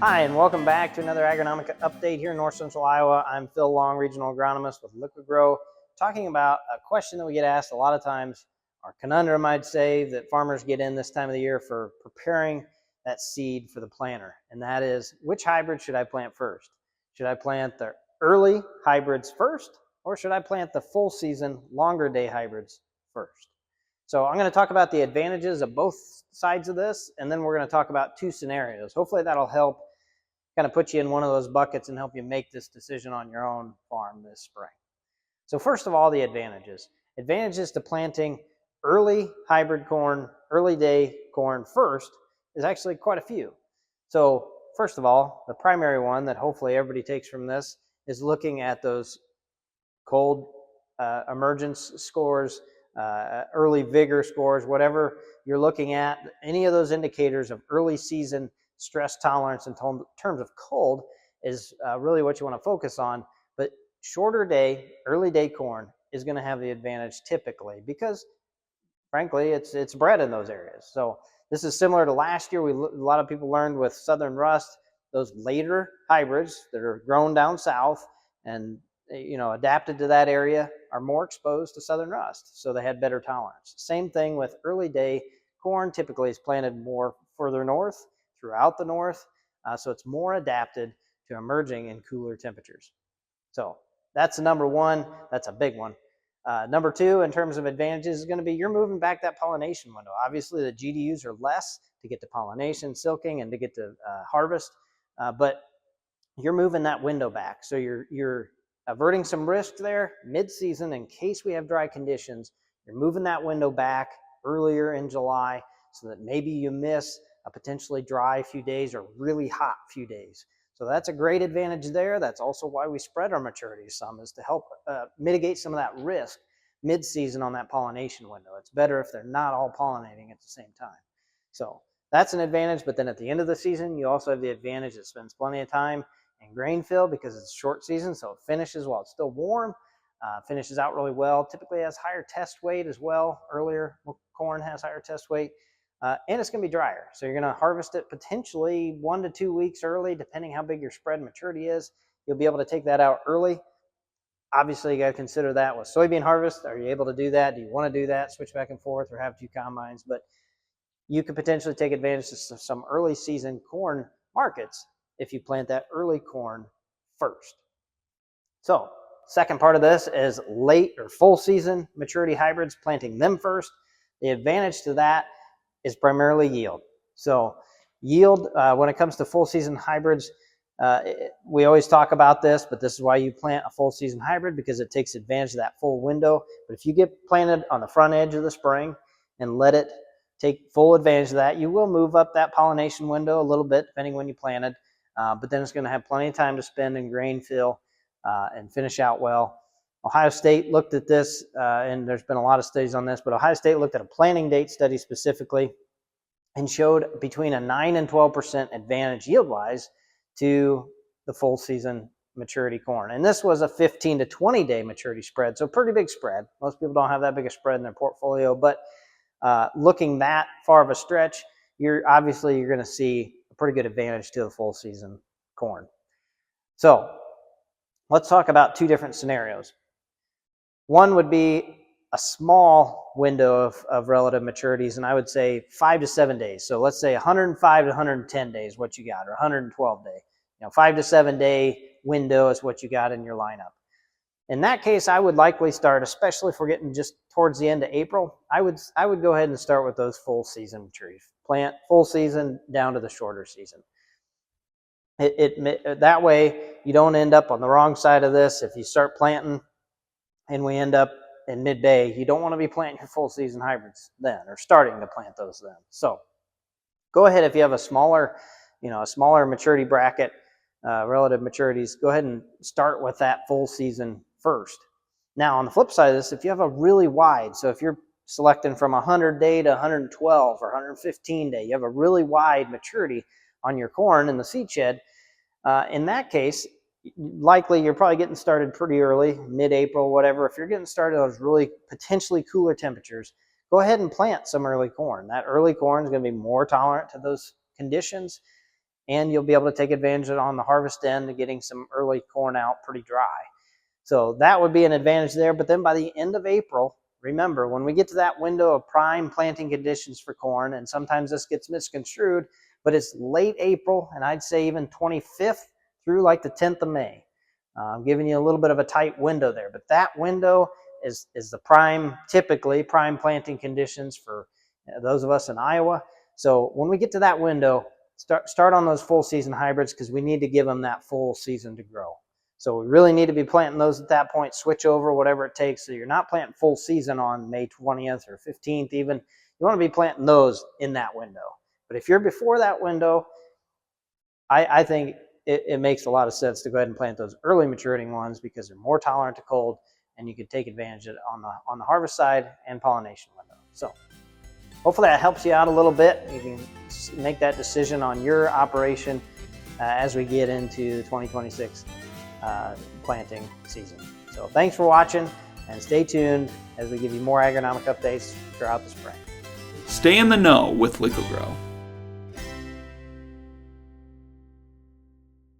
Hi, and welcome back to another agronomic update here in North Central Iowa. I'm Phil Long, Regional Agronomist with Liqui-Grow, talking about a question that we get asked a lot of times, or conundrum, I'd say, that farmers get in this time of the year for preparing that seed for the planter. And that is, which hybrid should I plant first? Should I plant the early hybrids first, or should I plant the full season, longer day hybrids first? So I'm going to talk about the advantages of both sides of this, and then we're going to talk about two scenarios. Hopefully that'll help kind of put you in one of those buckets and help you make this decision on your own farm this spring. So first of all, the advantages. Advantages to planting early hybrid corn, early day corn first is actually quite a few. So first of all, the primary one that hopefully everybody takes from this is looking at those cold emergence scores, early vigor scores, whatever you're looking at. Any of those indicators of early season stress tolerance in terms of cold is really what you want to focus on. But shorter day, early day corn is going to have the advantage typically because, frankly, it's bred in those areas. So this is similar to last year. A lot of people learned with Southern Rust, those later hybrids that are grown down south and adapted to that area are more exposed to Southern Rust, so they had better tolerance. Same thing with early day corn. Typically is planted more further north, throughout the north, so it's more adapted to emerging in cooler temperatures. So that's number one. That's a big one. Number two, in terms of advantages, is going to be you're moving back that pollination window. Obviously, the GDUs are less to get to pollination, silking, and to get to harvest, but you're moving that window back. So you're averting some risk there mid-season in case we have dry conditions. You're moving that window back earlier in July so that maybe you miss a potentially dry few days or really hot few days. So that's a great advantage there. That's also why we spread our maturities some, is to help mitigate some of that risk mid-season on that pollination window. It's better if they're not all pollinating at the same time. So that's an advantage. But then at the end of the season, you also have the advantage that spends plenty of time in grain fill because it's a short season, so it finishes while it's still warm, finishes out really well. Typically has higher test weight as well. Earlier corn has higher test weight. And it's going to be drier. So you're going to harvest it potentially 1 to 2 weeks early, depending how big your spread maturity is. You'll be able to take that out early. Obviously, you got to consider that with soybean harvest. Are you able to do that? Do you want to do that, switch back and forth, or have two combines? But you could potentially take advantage of some early season corn markets if you plant that early corn first. So second part of this is late or full season maturity hybrids, planting them first. The advantage to that is primarily yield. So yield, when it comes to full season hybrids, we always talk about this, but this is why you plant a full season hybrid, because it takes advantage of that full window. But if you get planted on the front edge of the spring and let it take full advantage of that, you will move up that pollination window a little bit, depending when you planted, but then it's going to have plenty of time to spend in grain fill and finish out well. Ohio State looked at this, and there's been a lot of studies on this, but Ohio State looked at a planting date study specifically and showed between a 9 and 12% advantage yield-wise to the full season maturity corn. And this was a 15 to 20 day maturity spread, so pretty big spread. Most people don't have that big a spread in their portfolio, but looking that far of a stretch, you're going to see a pretty good advantage to the full season corn. So let's talk about two different scenarios. One would be a small window of relative maturities, and I would say 5 to 7 days. So let's say 105 to 110 days, what you got, or 112 day. 5 to 7 day window is what you got in your lineup. In that case, I would likely start, especially if we're getting just towards the end of April, I would go ahead and start with those full season maturities. Plant full season down to the shorter season. That way you don't end up on the wrong side of this. If you start planting and we end up in mid-May, you don't want to be planting your full season hybrids then, or starting to plant those then. So go ahead, if you have a smaller maturity bracket, relative maturities, go ahead and start with that full season first. Now on the flip side of this, if you have a really wide, so if you're selecting from 100 day to 112 or 115 day, you have a really wide maturity on your corn in the seed shed, in that case, likely you're probably getting started pretty early, mid-April, whatever. If you're getting started on those really potentially cooler temperatures, go ahead and plant some early corn. That early corn is going to be more tolerant to those conditions, and you'll be able to take advantage of it on the harvest end of getting some early corn out pretty dry. So that would be an advantage there. But then by the end of April, remember, when we get to that window of prime planting conditions for corn, and sometimes this gets misconstrued, but it's late April, and I'd say even 25th through like the 10th of May. I'm giving you a little bit of a tight window there, but that window is the typically prime planting conditions for those of us in Iowa. So when we get to that window, start on those full season hybrids, because we need to give them that full season to grow. So we really need to be planting those at that point, switch over, whatever it takes. So you're not planting full season on May 20th or 15th even. You want to be planting those in that window. But if you're before that window, I think it makes a lot of sense to go ahead and plant those early maturating ones, because they're more tolerant to cold, and you can take advantage of it on the harvest side and pollination window. So hopefully that helps you out a little bit. You can make that decision on your operation as we get into 2026 planting season. So thanks for watching, and stay tuned as we give you more agronomic updates throughout the spring. Stay in the know with Liqui-Grow.